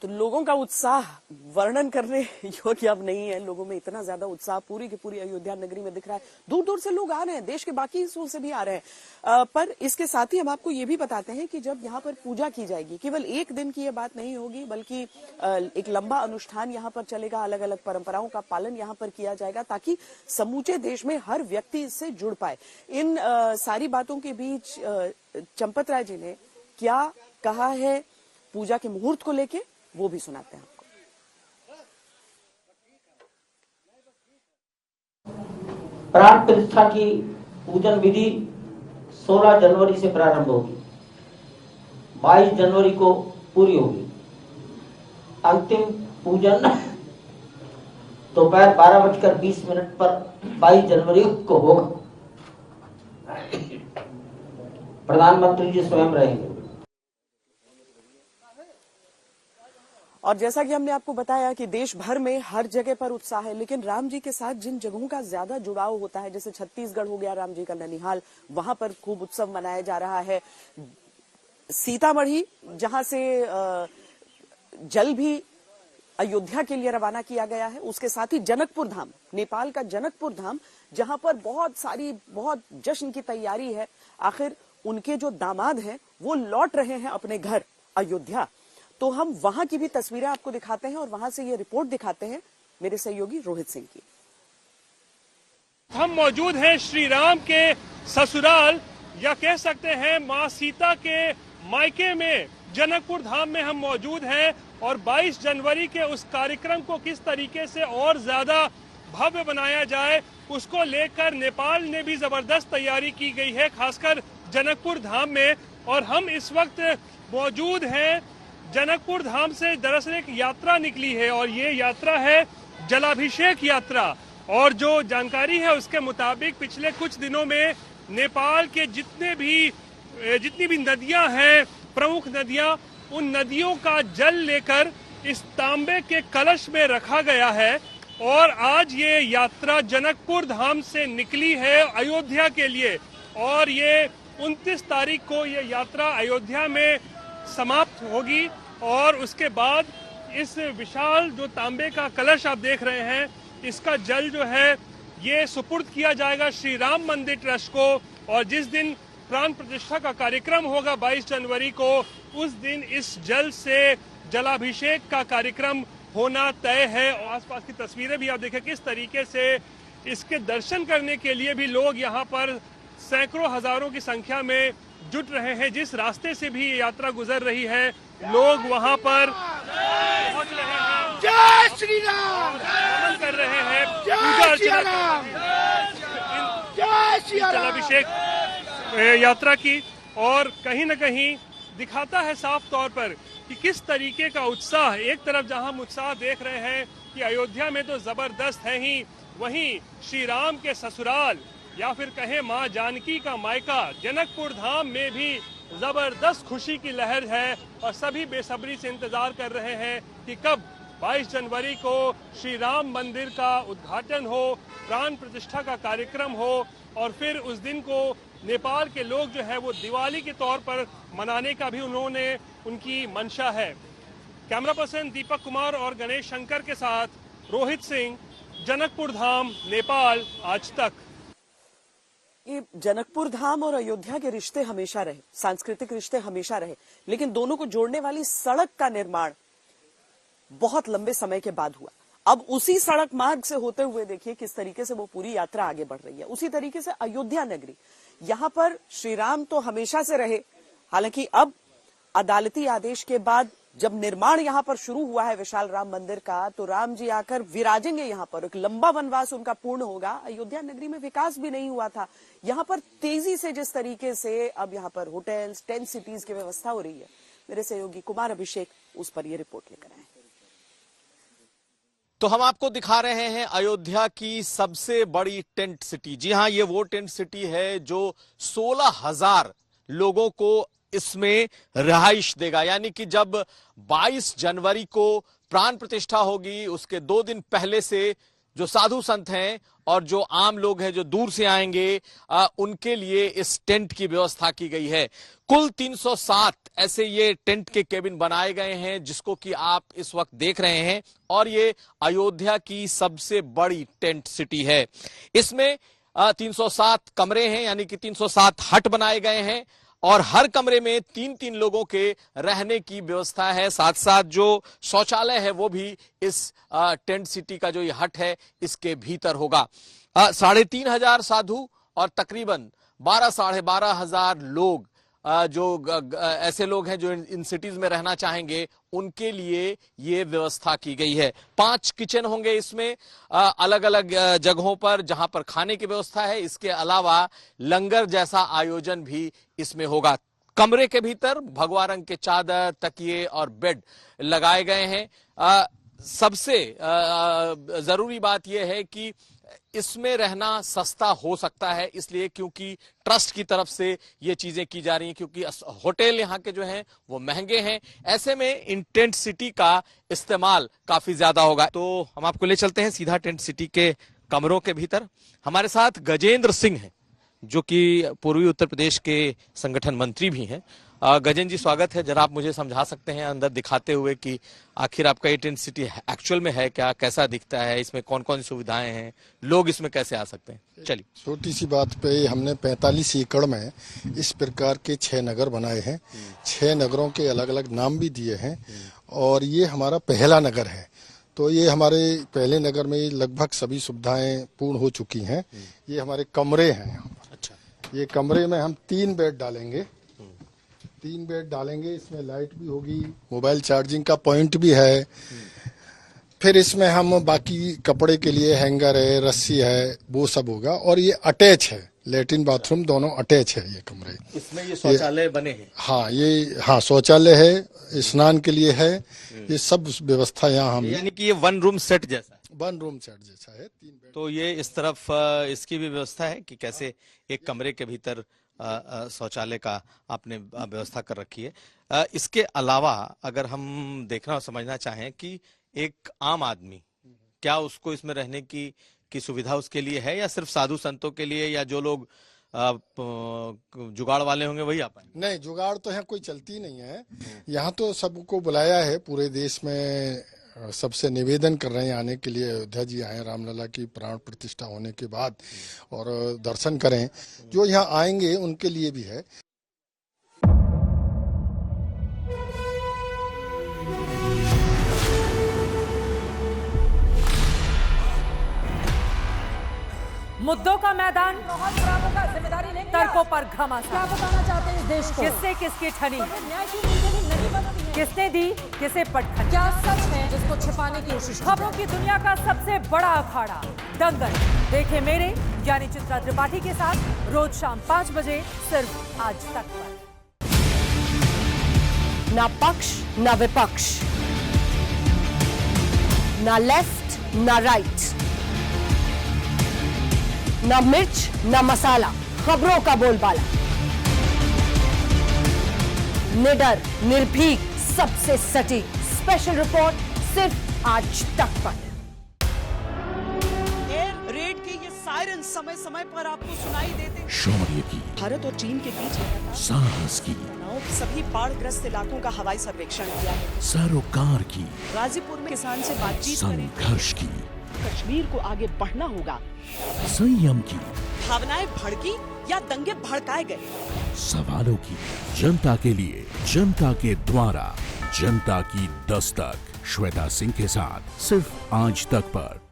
तो लोगों का उत्साह वर्णन करने योग्य अब नहीं है। लोगों में इतना ज्यादा उत्साह पूरी की पूरी अयोध्या नगरी में दिख रहा है। दूर दूर से लोग आ रहे हैं, देश के बाकी हिस्सों से भी आ रहे हैं। पर इसके साथ ही हम आपको ये भी बताते हैं कि जब यहाँ पर पूजा की जाएगी, केवल एक दिन की ये बात नहीं होगी, बल्कि एक लंबा अनुष्ठान यहाँ पर चलेगा। अलग अलग परंपराओं का पालन यहाँ पर किया जाएगा ताकि समूचे देश में हर व्यक्ति इससे जुड़ पाए। इन सारी बातों के बीच चंपत राय जी ने क्या कहा है पूजा के मुहूर्त को लेके, वो भी सुनाते हैं आपको। प्राण प्रतिष्ठा की पूजन विधि 16 जनवरी से प्रारंभ होगी, 22 जनवरी को पूरी होगी। अंतिम पूजन दोपहर 12:20 पर 22 जनवरी को होगा। प्रधानमंत्री जी स्वयं रहेंगे। और जैसा कि हमने आपको बताया कि देश भर में हर जगह पर उत्साह है, लेकिन राम जी के साथ जिन जगहों का ज्यादा जुड़ाव होता है, जैसे छत्तीसगढ़ हो गया, राम जी का ननिहाल, वहां पर खूब उत्सव मनाया जा रहा है। सीतामढ़ी, जहां से जल भी अयोध्या के लिए रवाना किया गया है, उसके साथ ही जनकपुर धाम, नेपाल का जनकपुर धाम, जहां पर बहुत जश्न की तैयारी है। आखिर उनके जो दामाद हैं वो लौट रहे हैं अपने घर अयोध्या, तो हम वहां की भी तस्वीरें आपको दिखाते हैं और वहां से ये रिपोर्ट दिखाते हैं मेरे सहयोगी रोहित सिंह की। हम मौजूद हैं श्री राम के ससुराल, या कह सकते हैं मां सीता के मायके में, जनकपुर धाम में हम मौजूद हैं। और 22 जनवरी के उस कार्यक्रम को किस तरीके से और ज्यादा भव्य बनाया जाए, उसको लेकर नेपाल ने भी जबरदस्त तैयारी की गई है, खासकर जनकपुर धाम में। और हम इस वक्त मौजूद हैं जनकपुर धाम से। दरअसल एक यात्रा निकली है और ये यात्रा है जलाभिषेक यात्रा। और जो जानकारी है उसके मुताबिक पिछले कुछ दिनों में नेपाल के जितनी भी नदियां हैं, प्रमुख नदियां, उन नदियों का जल लेकर इस तांबे के कलश में रखा गया है। और आज ये यात्रा जनकपुर धाम से निकली है अयोध्या के लिए, और ये 29 तारीख को ये यात्रा अयोध्या में समाप्त होगी। और उसके बाद इस विशाल जो तांबे का कलश आप देख रहे हैं, इसका जल जो है ये सुपुर्द किया जाएगा श्री राम मंदिर ट्रस्ट को। और जिस दिन प्राण प्रतिष्ठा का कार्यक्रम होगा 22 जनवरी को, उस दिन इस जल से जलाभिषेक का कार्यक्रम होना तय है। और आसपास की तस्वीरें भी आप देखें किस तरीके से इसके दर्शन करने के लिए भी लोग यहाँ पर सैकड़ों हजारों की संख्या में जुट रहे हैं। जिस रास्ते से भी ये यात्रा गुजर रही है, लोग वहाँ पर पहुँच रहे हैं, जय श्री राम नमन कर रहे हैं, पूजा अर्चना जलाभिषेक यात्रा की। और कहीं न कहीं दिखाता है साफ तौर पर कि किस तरीके का उत्साह, एक तरफ जहां हम उत्साह देख रहे हैं कि अयोध्या में तो जबरदस्त है ही, वहीं श्री राम के ससुराल या फिर कहें मां जानकी का मायका जनकपुर धाम में भी जबरदस्त खुशी की लहर है। और सभी बेसब्री से इंतजार कर रहे हैं कि कब 22 जनवरी को श्री राम मंदिर का उद्घाटन हो, प्राण प्रतिष्ठा का कार्यक्रम हो, और फिर उस दिन को नेपाल के लोग जो है वो दिवाली के तौर पर मनाने का भी उनकी मंशा है। कैमरा पर्सन दीपक कुमार और गणेश शंकर के साथ रोहित सिंह, जनकपुर धाम, नेपाल, आज तक। ये जनकपुर धाम और अयोध्या के रिश्ते हमेशा रहे, सांस्कृतिक रिश्ते हमेशा रहे, लेकिन दोनों को जोड़ने वाली सड़क का निर्माण बहुत लंबे समय के बाद हुआ। अब उसी सड़क मार्ग से होते हुए देखिए किस तरीके से वो पूरी यात्रा आगे बढ़ रही है। उसी तरीके से अयोध्या नगरी, यहाँ पर श्री राम तो हमेशा से रहे, हालांकि अब अदालती आदेश के बाद जब निर्माण यहाँ पर शुरू हुआ है विशाल राम मंदिर का, तो राम जी आकर विराजेंगे यहाँ पर। एक लंबा वनवास उनका पूर्ण होगा। अयोध्या नगरी में विकास भी नहीं हुआ था, यहाँ पर तेजी से जिस तरीके से अब यहाँ पर होटल्स, टेंट सिटीज की व्यवस्था हो रही है। मेरे सहयोगी कुमार अभिषेक उस पर ये रिपोर्ट लेकर आए। तो हम आपको दिखा रहे हैं अयोध्या की सबसे बड़ी टेंट सिटी। जी हां, ये वो टेंट सिटी है जो 16,000 लोगों को इसमें रिहाइश देगा। यानी कि जब 22 जनवरी को प्राण प्रतिष्ठा होगी, उसके 2 दिन पहले से जो साधु संत हैं और जो आम लोग हैं जो दूर से आएंगे, उनके लिए इस टेंट की व्यवस्था की गई है। कुल 307 ऐसे ये टेंट के केबिन बनाए गए हैं, जिसको कि आप इस वक्त देख रहे हैं, और ये अयोध्या की सबसे बड़ी टेंट सिटी है। इसमें 307 कमरे हैं, यानी कि 307 हट बनाए गए हैं, और हर कमरे में 3-3 लोगों के रहने की व्यवस्था है। साथ साथ जो शौचालय है वो भी इस टेंट सिटी का जो ये हट है इसके भीतर होगा। 3,500 साधु और तकरीबन 12-12,500 लोग, जो ऐसे लोग हैं जो इन सिटीज में रहना चाहेंगे, उनके लिए ये व्यवस्था की गई है। 5 किचन होंगे इसमें, अलग अलग जगहों पर जहां पर खाने की व्यवस्था है। इसके अलावा लंगर जैसा आयोजन भी इसमें होगा। कमरे के भीतर भगवा रंग के चादर, तकिए और बेड लगाए गए हैं। सबसे जरूरी बात यह है कि इसमें रहना सस्ता हो सकता है, इसलिए क्योंकि ट्रस्ट की तरफ से ये चीजें की जा रही हैं, क्योंकि होटल यहाँ के जो हैं वो महंगे हैं। ऐसे में इन टेंट सिटी का इस्तेमाल काफी ज्यादा होगा। तो हम आपको ले चलते हैं सीधा टेंट सिटी के कमरों के भीतर। हमारे साथ गजेंद्र सिंह हैं, जो कि पूर्वी उत्तर प्रदेश के संगठन मंत्री भी हैं। गजेंद्र जी, स्वागत है। जरा आप मुझे समझा सकते हैं अंदर दिखाते हुए कि आखिर आपका ये टेंट सिटी एक्चुअल में है क्या, कैसा दिखता है, इसमें कौन कौन सी सुविधाएं हैं, लोग इसमें कैसे आ सकते हैं? चलिए। छोटी सी बात पे हमने 45 एकड़ में इस प्रकार के 6 नगर बनाए हैं। 6 नगरों के अलग अलग नाम भी दिए हैं, और ये हमारा पहला नगर है। तो ये हमारे पहले नगर में लगभग सभी सुविधाएं पूर्ण हो चुकी हैं। ये हमारे कमरे हैं यहाँ पर। अच्छा। ये कमरे में हम 3 बेड डालेंगे। 3 बेड डालेंगे, इसमें लाइट भी होगी, मोबाइल चार्जिंग का पॉइंट भी है। फिर इसमें हम बाकी कपड़े के लिए हैंगर है, रस्सी है, वो सब होगा। और ये अटैच है, लेटरिन बाथरूम दोनों अटैच है ये कमरे। इसमें ये शौचालय बने हैं? हाँ, शौचालय है, स्नान के लिए है, ये सब व्यवस्था यहाँ हम। यानी कि ये 1 रूम सेट जैसा है? 1 रूम सेट जैसा है। 3 बेड। तो ये इस तरफ इसकी भी व्यवस्था है कि कैसे एक कमरे के भीतर शौचालय का आपने व्यवस्था कर रखी है। इसके अलावा अगर हम देखना और समझना चाहें कि एक आम आदमी, क्या उसको इसमें रहने की सुविधा उसके लिए है, या सिर्फ साधु संतों के लिए, या जो लोग जुगाड़ वाले होंगे वही आ पाएंगे? नहीं, जुगाड़ तो यहाँ कोई चलती नहीं है। यहाँ तो सबको बुलाया है, पूरे देश में सबसे निवेदन कर रहे हैं आने के लिए। अयोध्या जी आए रामलला की प्राण प्रतिष्ठा होने के बाद, और दर्शन करें। जो यहाँ आएंगे उनके लिए भी है। मुद्दों का मैदान, तर्कों पर घमासान। क्या बताना चाहते हैं इस देश को? किससे किसकी ठनी, किसने दी किसे पटखनी, क्या सच है जिसको छिपाने की कोशिश। खबरों की दुनिया का सबसे बड़ा अखाड़ा दंगल देखे मेरे यानी चित्रा त्रिपाठी के साथ रोज शाम 5 बजे सिर्फ आज तक पर। ना पक्ष ना विपक्ष, ना लेफ्ट ना राइट, ना मिर्च ना मसाला, खबरों का बोलबाला। निडर, निर्भीक, सबसे सटीक स्पेशल रिपोर्ट सिर्फ आज तक पर। एयर रेड के ये सायरन समय समय पर आपको सुनाई देते। शौर्य की, भारत और चीन के बीच साहस की, सभी बाढ़ग्रस्त इलाकों का हवाई सर्वेक्षण किया है। सरोकार की, गाजीपुर में किसान से बातचीत करें। संघर्ष की, कश्मीर को आगे बढ़ना होगा। संयम की, भावनाएं भड़की या दंगे भड़काए गए। सवालों की, जनता के लिए, जनता के द्वारा, जनता की दस्तक। श्वेता सिंह के साथ सिर्फ आज तक पर।